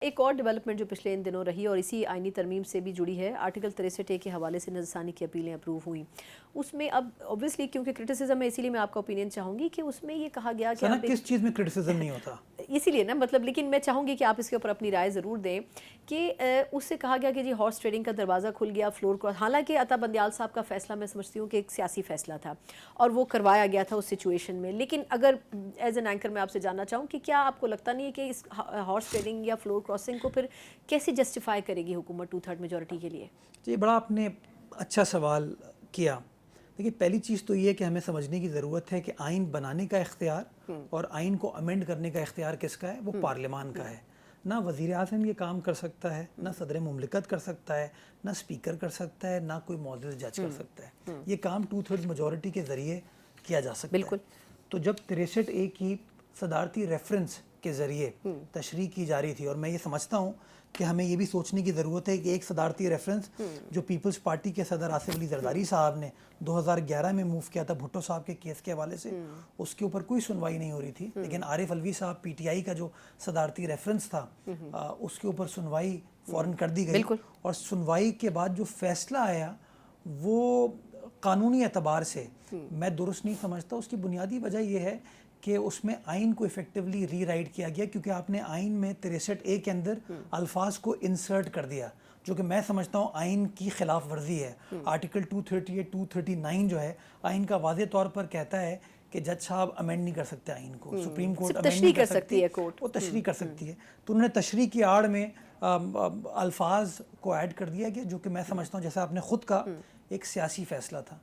ایک اور ڈیولپمنٹ جو پچھلے ان دنوں رہی اور اسی آئینی ترمیم سے بھی جڑی ہے، آرٹیکل 63A کے حوالے سے نظرثانی کی اپیلیں اپروو ہوئیں. اس میں اب اوبویسلی کیونکہ کرٹیسزم ہے، اسی لیے میں آپ کا اوپینین چاہوں گی کہ اس میں یہ کہا گیا کہ کس چیز میں کرٹیسزم نہیں ہوتا اسی لیے نا مطلب، لیکن میں چاہوں گی کہ آپ اس کے اوپر اپنی رائے ضرور دیں کہ اس سے کہا گیا کہ جی ہارس ٹریڈنگ کا دروازہ کھل گیا، فلور کراس. حالانکہ عطا بندیال صاحب کا فیصلہ میں سمجھتی ہوں کہ ایک سیاسی فیصلہ تھا اور وہ کروایا گیا تھا اس سچویشن میں. لیکن اگر ایز این اینکر میں آپ سے جاننا چاہوں کہ کیا آپ کو لگتا نہیں ہے کہ اس ہارس ٹریڈنگ یا فلور کراسنگ کو پھر کیسے جسٹیفائی کرے گی حکومت 2/3 میجورٹی کے لیے؟ جی بڑا آپ نے اچھا سوال کیا. دیکھیے پہلی چیز تو یہ ہے کہ ہمیں سمجھنے کی ضرورت ہے کہ آئین بنانے کا اختیار اور آئین کو امینڈ کرنے کا اختیار کس کا ہے؟ وہ پارلیمان کا ہے. نہ وزیر اعظم یہ کام کر سکتا ہے، نہ صدر مملکت کر سکتا ہے، نہ اسپیکر کر سکتا ہے، نہ کوئی معزز جج کر سکتا ہے. یہ کام 2/3 میجورٹی کے ذریعے کیا جا سکتا ہے. بالکل. تو جب 63A کی صدارتی ریفرنس کے ذریعے تشریح کی جا رہی تھی، اور میں یہ سمجھتا ہوں کہ ہمیں یہ بھی سوچنے کی ضرورت ہے کہ ایک صدارتی ریفرنس جو پیپلز پارٹی کے صدر آصف علی زرداری صاحب نے 2011 میں موو کیا تھا بھٹو صاحب کے کیس کے حوالے سے، اس کے اوپر کوئی سنوائی نہیں ہو رہی تھی. لیکن عارف الوی صاحب پی ٹی آئی کا جو صدارتی ریفرنس تھا اس کے اوپر سنوائی فوراً کر دی گئی، اور سنوائی کے بعد جو فیصلہ آیا وہ قانونی اعتبار سے میں درست نہیں سمجھتا. اس کی بنیادی وجہ یہ ہے کہ اس میں آئین کو ایفیکٹولی ری رائٹ کیا گیا، کیونکہ آپ نے آئین میں 63A کے اندر الفاظ کو انسرٹ کر دیا جو کہ میں سمجھتا ہوں آئین کی خلاف ورزی ہے. آرٹیکل 238 239 جو ہے آئین کا واضح طور پر کہتا ہے کہ جج صاحب امینڈ نہیں کر سکتے آئین کو، سپریم کورٹ امینڈ نہیں کر سکتی ہے، وہ تشریح کر سکتی ہے. تو انہوں نے تشریح کی آڑ میں الفاظ کو ایڈ کر دیا گیا جو کہ میں سمجھتا ہوں جیسا آپ نے خود کہا ایک سیاسی فیصلہ تھا.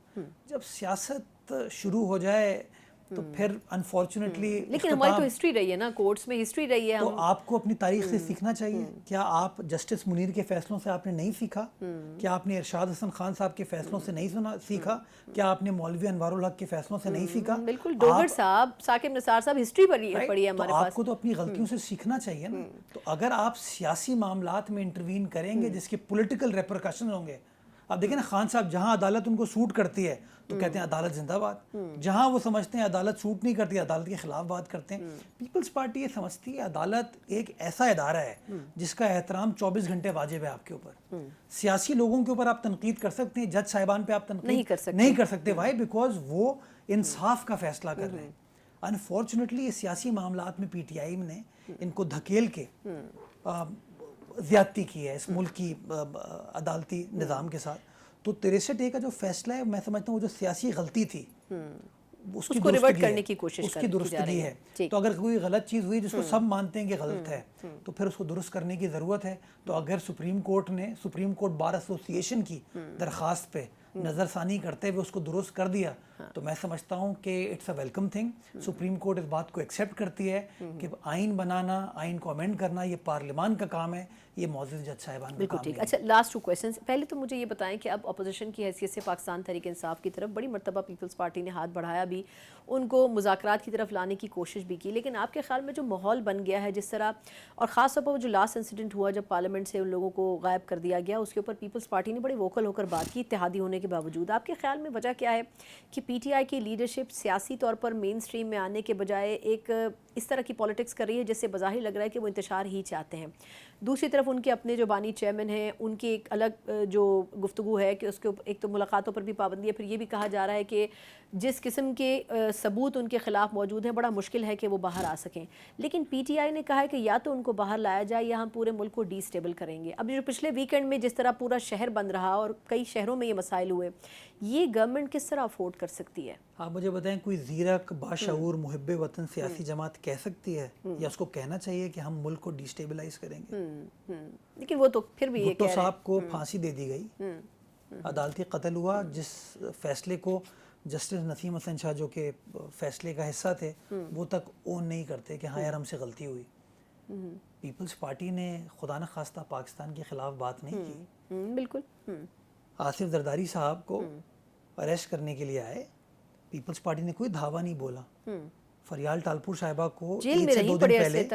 جب سیاست شروع ہو جائے تو پھر انفارچونیٹلی لیکن ہماری تو ہسٹری رہی ہے نا، کورٹس میں ہسٹری رہی ہے. تو آپ کو اپنی تاریخ سے سیکھنا چاہیے. کیا آپ جسٹس منیر کے فیصلوں سے آپ نے نہیں سیکھا؟ کیا آپ نے ارشاد حسن خان صاحب کے فیصلوں سے نہیں سیکھا؟ کیا آپ نے مولوی انوار الحق کے فیصلوں سے نہیں سیکھا؟ بالکل. ڈوگر صاحب، ثاقب نثار صاحب، ہسٹری پڑھی ہے ہمارے پاس. آپ کو تو اپنی غلطیوں سے سیکھنا چاہیے نا. تو اگر آپ سیاسی معاملات میں انٹروین کریں گے جس کے پولیٹیکل ریپرکشن ہوں گے، اب دیکھیں نا خان صاحب جہاں عدالت ان کو سوٹ کرتی ہے تو کہتے ہیں عدالت زندہ باد، جہاں وہ سمجھتے ہیں عدالت سوٹ نہیں کرتی عدالت کے خلاف بات کرتے ہیں. پیپلز پارٹی یہ سمجھتی ہے عدالت ایک ایسا ادارہ ہے جس کا احترام 24 گھنٹے واجب ہے آپ کے اوپر. سیاسی لوگوں کے اوپر آپ تنقید کر سکتے ہیں، جج صاحبان پہ آپ تنقید نہیں کر سکتے. وائی؟ بیکاز وہ انصاف کا فیصلہ کر رہے ہیں. انفارچونیٹلی یہ سیاسی معاملات میں پی ٹی آئی نے ان کو دھکیل کے زیادتی کی ہے اس ملک کی عدالتی نظام کے ساتھ. تو 63A کا جو فیصلہ ہے میں سمجھتا ہوں وہ جو سیاسی غلطی تھی اس کو ریورٹ کرنے کی کوشش کی درستگی ہے. تو اگر کوئی غلط چیز ہوئی جس کو سب مانتے ہیں کہ غلط ہے تو پھر اس کو درست کرنے کی ضرورت ہے. تو اگر سپریم کورٹ بار ایسوسی ایشن کی درخواست پہ نظر ثانی کرتے ہوئے اس کو درست کر دیا تو میں سمجھتا ہوں کہ it's a welcome thing. Supreme court اس بات کو ایکسیپٹ کرتی ہے کہ آئین بنانا، آئین کو امینڈ کرنا یہ پارلیمان کا کام ہے، یہ معزز جج صاحبان کا کام نہیں. اچھا، لاسٹ 2 کویسچنز. پہلے تو مجھے یہ بتائیں کہ اب اپوزیشن کی حیثیت سے پاکستان تحریک انصاف کی طرف بڑی مرتبہ پیپلز پارٹی نے ہاتھ بڑھایا بھی، ان کو مذاکرات کی طرف لانے کی کوشش بھی کی، لیکن آپ کے خیال میں جو ماحول بن گیا ہے جس طرح، اور خاص طور پر جو لاسٹ انسیڈنٹ ہوا جب پارلیمنٹ سے ان لوگوں کو غائب کر دیا گیا، اس کے اوپر پیپلز پارٹی نے بڑے ووکل ہو کر بات کی اتحادی ہونے کے باوجود. آپ کے خیال میں وجہ کیا ہے کہ پی ٹی آئی کی لیڈرشپ سیاسی طور پر مین سٹریم میں آنے کے بجائے ایک اس طرح کی پالیٹکس کر رہی ہے جس سے بظاہر لگ رہا ہے کہ وہ انتشار ہی چاہتے ہیں؟ دوسری طرف ان کے اپنے جو بانی چیئرمین ہیں ان کی ایک الگ جو گفتگو ہے کہ اس کے ایک تو ملاقاتوں پر بھی پابندی ہے، پھر یہ بھی کہا جا رہا ہے کہ جس قسم کے ثبوت ان کے خلاف موجود ہیں بڑا مشکل ہے کہ وہ باہر آ سکیں. لیکن پی ٹی آئی نے کہا ہے کہ یا تو ان کو باہر لایا جائے یا ہم پورے ملک کو ڈی اسٹیبل کریں گے. اب جو پچھلے ویکینڈ میں جس طرح پورا شہر بند رہا اور کئی شہروں میں یہ مسائل ہوئے، یہ گورنمنٹ کس طرح افورڈ کر سکتی ہے؟ آپ مجھے بتائیں کوئی زیرک باشعور محب وطن سیاسی جماعت کہہ سکتی ہے یا اس کو کہنا چاہیے کہ ہم ملک کو ڈی اسٹیبلائز کریں گے؟ لیکن وہ تو پھر بھی یہ بھٹو صاحب کو پھانسی دے دی گئی، عدالتی قتل ہوا، جس فیصلے کو جسٹس نسیم حسن شاہ جو کہ فیصلے کا حصہ تھے وہ تک اون نہیں کرتے کہ ہاں یار ہم سے غلطی ہوئی. پیپلز پارٹی نے خدا نخواستہ پاکستان کے خلاف بات نہیں کی. بالکل. آصف زرداری صاحب کو اریسٹ کرنے کے لیے آئے، پیپلز پارٹی نے کوئی دھاوا نہیں بولا. فریال ٹالپور صاحبہ کو عید سے 2 دن پہلے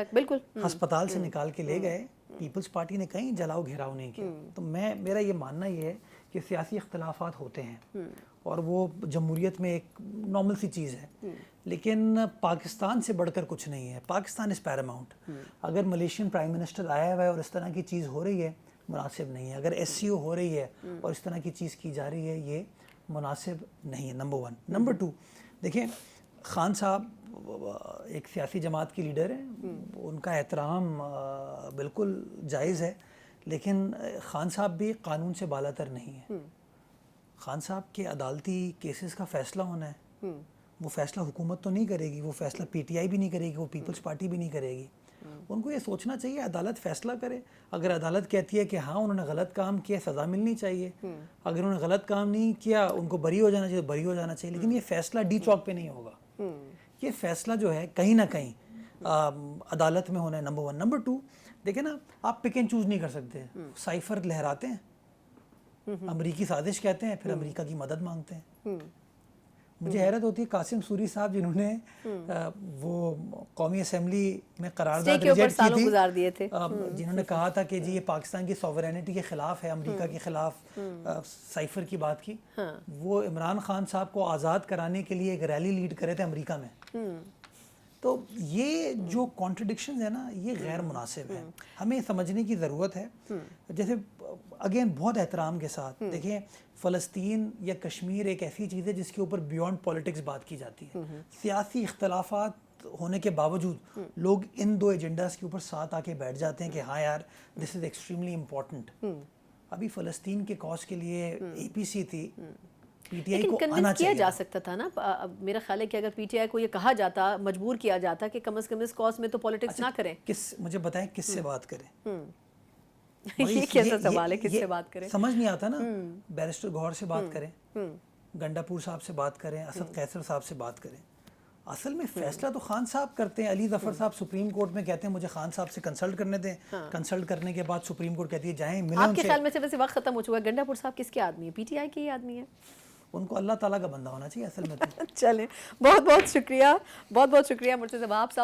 ہسپتال سے نکال کے لے گئے، پیپلز پارٹی نے کہیں جلاؤ گھیراؤ نہیں کیا. تو میرا یہ ماننا یہ ہے کہ سیاسی اختلافات ہوتے ہیں اور وہ جمہوریت میں ایک نارمل سی چیز ہے، لیکن پاکستان سے بڑھ کر کچھ نہیں ہے. پاکستان از پیراماؤنٹ. اگر ملیشین پرائم منسٹر آیا ہوا ہے اور اس طرح کی چیز ہو رہی ہے مناسب نہیں ہے. اگر SCO ہو رہی ہے اور اس طرح کی چیز کی جا رہی ہے یہ مناسب نہیں ہے. نمبر 1. نمبر 2 دیکھیں خان صاحب ایک سیاسی جماعت کی لیڈر ہیں، ان کا احترام بالکل جائز ہے، لیکن خان صاحب بھی قانون سے بالا تر نہیں ہے. خان صاحب کے عدالتی کیسز کا فیصلہ ہونا ہے، وہ فیصلہ حکومت تو نہیں کرے گی، وہ فیصلہ PTI بھی نہیں کرے گی، وہ پیپلز پارٹی بھی نہیں کرے گی. ان کو یہ سوچنا چاہیے عدالت فیصلہ کرے. اگر عدالت کہتی ہے کہ ہاں انہوں نے غلط کام کیا سزا ملنی چاہیے، اگر انہوں نے غلط کام نہیں کیا ان کو بری ہو جانا چاہیے بری ہو جانا چاہیے. لیکن یہ فیصلہ ڈی چوک پہ نہیں ہوگا، یہ فیصلہ جو ہے کہیں نہ کہیں عدالت میں ہونا ہے. نمبر 1. نمبر 2 دیکھیں نا آپ پک اینڈ چوز نہیں کر سکتے. سائفر لہراتے ہیں، امریکی سازش کہتے ہیں، پھر امریکہ کی مدد مانگتے ہیں. مجھے حیرت ہوتی ہے قاسم سوری صاحب جنہوں نے وہ قومی اسمبلی میں قرارداد ریجیکٹ کی تھی، جنہوں نے کہا تھا کہ جی یہ پاکستان کی سوورینٹی کے خلاف ہے، امریکہ کے خلاف سائفر کی بات کی، وہ عمران خان صاحب کو آزاد کرانے کے لیے ایک ریلی لیڈ کرے تھے امریکہ میں. تو یہ جو کانٹرڈکشنز ہیں نا یہ غیر مناسب ہے. ہمیں سمجھنے کی ضرورت ہے. جیسے اگین بہت احترام کے ساتھ دیکھیں فلسطین یا کشمیر ایک ایسی چیز ہے جس کے اوپر بیونڈ پولیٹکس بات کی جاتی ہے. سیاسی اختلافات ہونے کے باوجود لوگ ان 2 ایجنڈاز کے اوپر ساتھ آ کے بیٹھ جاتے ہیں کہ ہاں یار دس از ایکسٹریملی امپورٹنٹ. ابھی فلسطین کے کاز کے لیے APC تھی، PTI کو آنا کیا جا سکتا تھا نا. میرا خیال ہے کہ اگر PTI کو یہ کہا جاتا، مجبور کیا جاتا کہ کم از کم اس کاز میں تو پولیٹکس نہ کریں. مجھے بتائیں کس سے بات کریں؟ یہ کیسا سوال ہے کس سے بات کریں؟ سمجھ نہیں آتا نا. بیرسٹر گوہر سے بات کریں، گنڈا پور صاحب سے بات کریں، اسد قیصر صاحب سے بات کریں. اصل میں فیصلہ تو خان صاحب کرتے ہیں. علی ظفر صاحب سپریم کورٹ میں کہتے ہیں مجھے خان صاحب سے کنسلٹ کرنے دیں. کنسلٹ کرنے کے بعد سپریم کورٹ کہتی ہے جائیں ملیں. آپ کے خیال میں سے ویسے وقت ختم ہو چکا ہے. گنڈا پور صاحب کس کے آدمی ہے؟ PTI کے ہی آدمی ہے؟ ان کو اللہ تعالیٰ کا بندہ ہونا چاہیے اصل میں. چلیں بہت بہت شکریہ، بہت بہت شکریہ مرتضی وہاب صاحب.